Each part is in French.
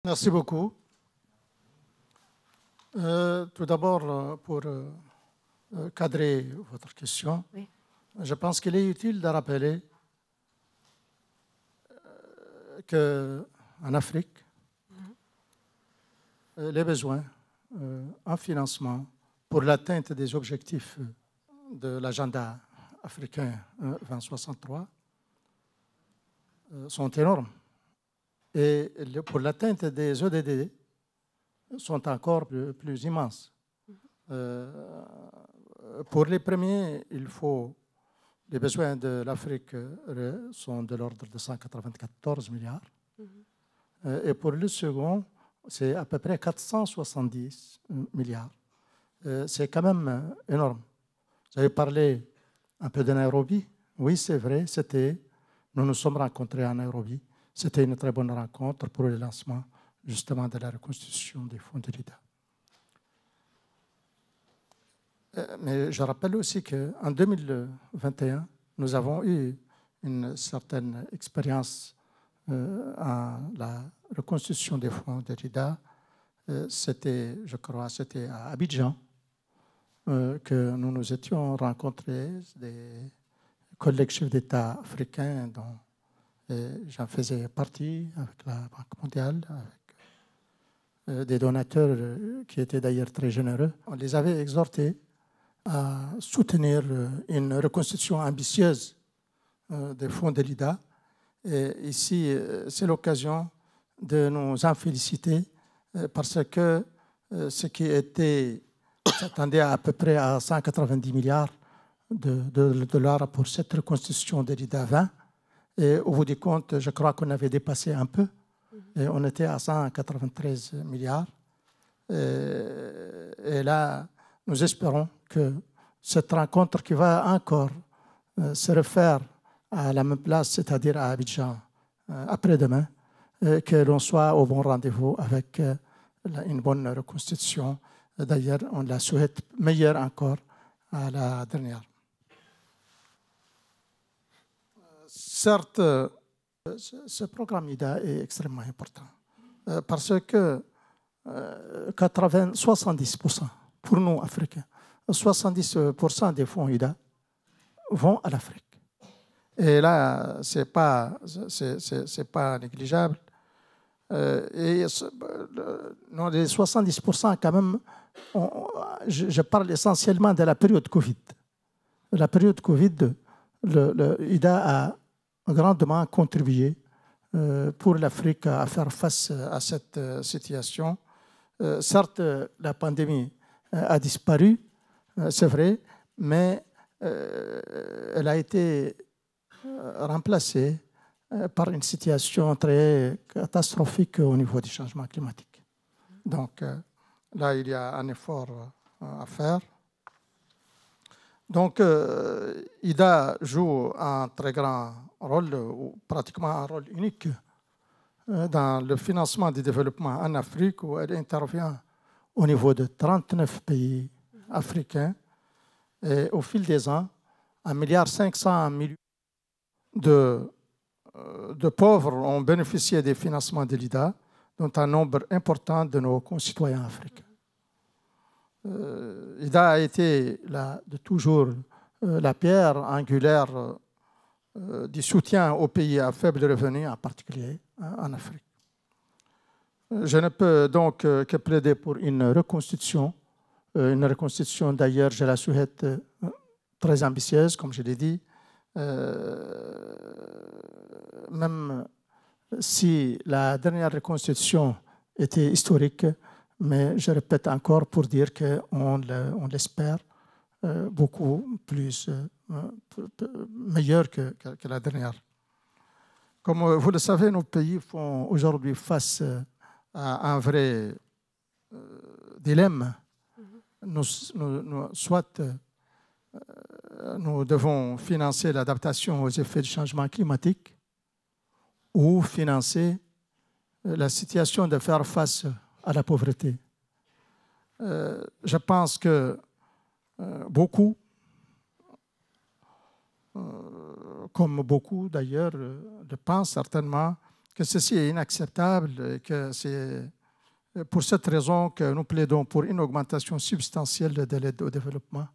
Merci beaucoup. Tout d'abord, pour cadrer votre question, oui. Je pense qu'il est utile de rappeler qu'en Afrique, les besoins en financement pour l'atteinte des objectifs de l'agenda africain 2063 sont énormes. Et pour l'atteinte des ODD, sont encore plus immenses. Pour les premiers, les besoins de l'Afrique sont de l'ordre de 194 milliards. Et pour le second, c'est à peu près 470 milliards. C'est quand même énorme. Vous avez parlé un peu de Nairobi. Oui, c'est vrai, nous nous sommes rencontrés à Nairobi. C'était une très bonne rencontre pour le lancement justement de la reconstitution des fonds de l'IDA. Mais je rappelle aussi qu'en 2021, nous avons eu une certaine expérience en la reconstitution des fonds de l'IDA. C'était, je crois, c'était à Abidjan que nous nous étions rencontrés, des collègues chefs d'État africains dont j'en faisais partie avec la Banque mondiale, avec des donateurs qui étaient d'ailleurs très généreux. On les avait exhortés à soutenir une reconstitution ambitieuse des fonds de l'IDA. Et ici, c'est l'occasion de nous en féliciter parce que ce qui s'attendait à peu près à 190 milliards de dollars pour cette reconstitution de l'IDA 20. Et au bout du compte, je crois qu'on avait dépassé un peu. Et on était à 193 milliards. Et là, nous espérons que cette rencontre qui va encore se refaire à la même place, c'est-à-dire à Abidjan, après-demain, que l'on soit au bon rendez-vous avec une bonne reconstitution. D'ailleurs, on la souhaite meilleure encore à la dernière. Certes, ce programme IDA est extrêmement important parce que 70% pour nous, Africains, 70% des fonds IDA vont à l'Afrique. Et là, ce n'est pas négligeable. Et non, les 70% quand même, je parle essentiellement de la période Covid. La période Covid, l'IDA a grandement contribué pour l'Afrique à faire face à cette situation. Certes, la pandémie a disparu, c'est vrai, mais elle a été remplacée par une situation très catastrophique au niveau du changement climatique. Donc là, il y a un effort à faire. Donc, IDA joue un très grand rôle, ou pratiquement un rôle unique, dans le financement du développement en Afrique, où elle intervient au niveau de 39 pays africains. Et au fil des ans, 1,5 milliard de pauvres ont bénéficié des financements de l'IDA, dont un nombre important de nos concitoyens africains. IDA a été de toujours la pierre angulaire du soutien aux pays à faible revenu, en particulier en Afrique. Je ne peux donc que plaider pour une reconstitution d'ailleurs, je la souhaite très ambitieuse, comme je l'ai dit, même si la dernière reconstitution était historique, mais je répète encore pour dire qu'on l'espère beaucoup plus meilleur que la dernière. Comme vous le savez, nos pays font aujourd'hui face à un vrai dilemme. Soit nous devons financer l'adaptation aux effets du changement climatique ou financer la situation de faire face à la pauvreté. Je pense que beaucoup, comme beaucoup d'ailleurs le pensent certainement, que ceci est inacceptable et que c'est pour cette raison que nous plaidons pour une augmentation substantielle de l'aide au développement,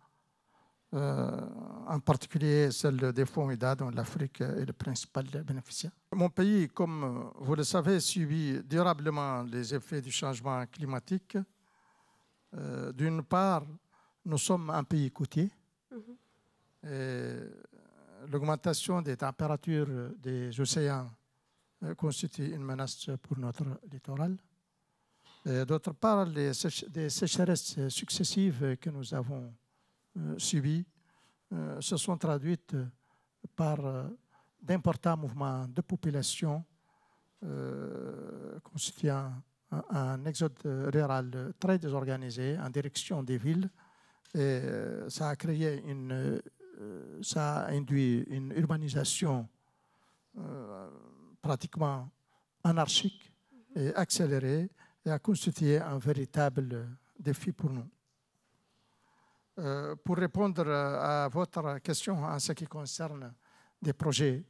en particulier celle des fonds IDA dont l'Afrique est le principal bénéficiaire. Mon pays, comme vous le savez, subit durablement les effets du changement climatique. D'une part, nous sommes un pays côtier. L'augmentation des températures des océans constitue une menace pour notre littoral. D'autre part, des sécheresses successives que nous avons subies se sont traduites par d'importants mouvements de population constituant un exode rural très désorganisé en direction des villes. Et ça a induit une urbanisation pratiquement anarchique et accélérée et a constitué un véritable défi pour nous. Pour répondre à votre question en ce qui concerne des projets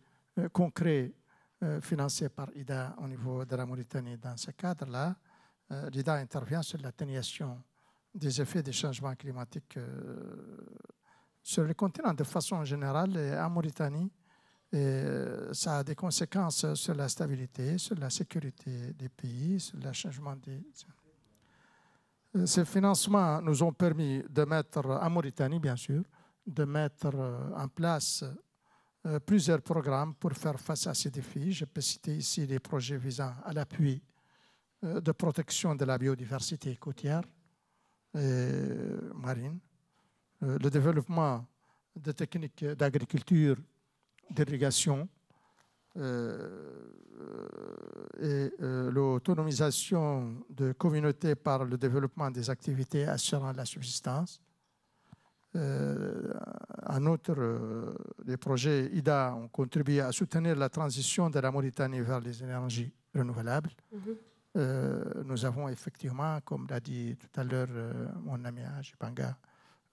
concrets financés par IDA au niveau de la Mauritanie, dans ce cadre-là, l'IDA intervient sur l'atténuation des effets des changements climatiques sur le continent de façon générale et en Mauritanie. Et ça a des conséquences sur la stabilité, sur la sécurité des pays, sur le changement des... Ces financements nous ont permis de mettre, en Mauritanie bien sûr, de mettre en place plusieurs programmes pour faire face à ces défis. Je peux citer ici les projets visant à l'appui de protection de la biodiversité côtière et marine, le développement de techniques d'agriculture, d'irrigation et l'autonomisation de communautés par le développement des activités assurant la subsistance. En outre, les projets IDA ont contribué à soutenir la transition de la Mauritanie vers les énergies renouvelables. Nous avons effectivement, comme l'a dit tout à l'heure mon ami Ajibanga,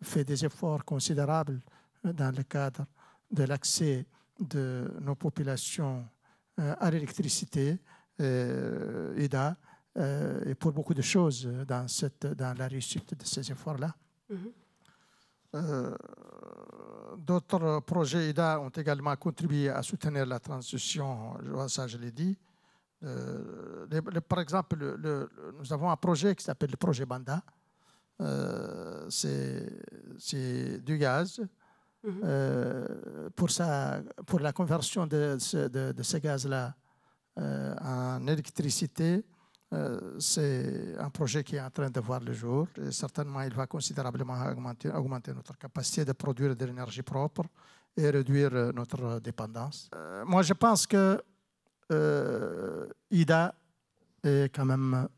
fait des efforts considérables dans le cadre de l'accès de nos populations à l'électricité, IDA, et pour beaucoup de choses dans la réussite de ces efforts-là. D'autres projets IDA ont également contribué à soutenir la transition, ça je l'ai dit. Par exemple, nous avons un projet qui s'appelle le projet Banda. C'est du gaz. Pour la conversion de ce gaz-là en électricité, c'est un projet qui est en train de voir le jour. Et certainement, il va considérablement augmenter notre capacité de produire de l'énergie propre et réduire notre dépendance. Moi, je pense que IDA est quand même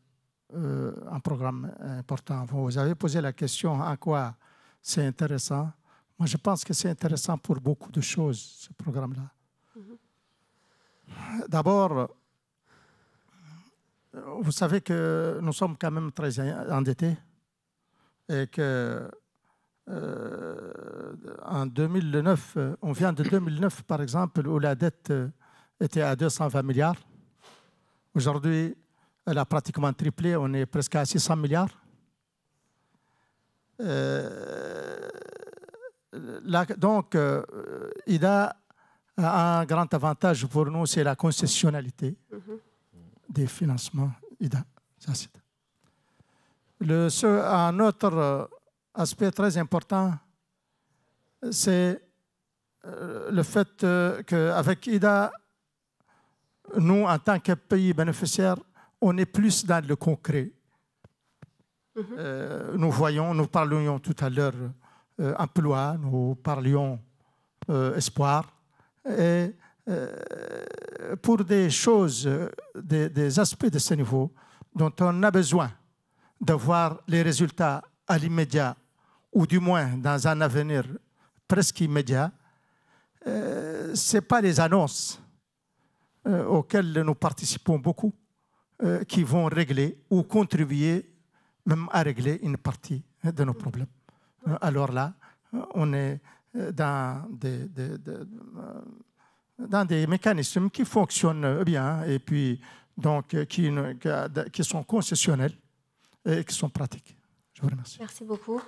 un programme important. Vous avez posé la question en quoi c'est intéressant. Moi, je pense que c'est intéressant pour beaucoup de choses, ce programme-là. D'abord, vous savez que nous sommes quand même très endettés et que en 2009, on vient de 2009 par exemple, où la dette était à 220 milliards. Aujourd'hui, elle a pratiquement triplé, on est presque à 600 milliards. Donc, IDA a un grand avantage pour nous, c'est la concessionnalité des financements IDA. Un autre aspect très important, c'est le fait qu'avec IDA, nous, en tant que pays bénéficiaire, on est plus dans le concret. Nous parlions tout à l'heure emploi, nous parlions espoir. Et pour des choses, des aspects de ce niveau dont on a besoin de voir les résultats à l'immédiat ou du moins dans un avenir presque immédiat, ce n'est pas les annonces auxquelles nous participons beaucoup qui vont régler ou contribuer même à régler une partie de nos problèmes. Alors là, on est dans dans des mécanismes qui fonctionnent bien et puis donc qui sont concessionnels et qui sont pratiques. Je vous remercie. Merci beaucoup.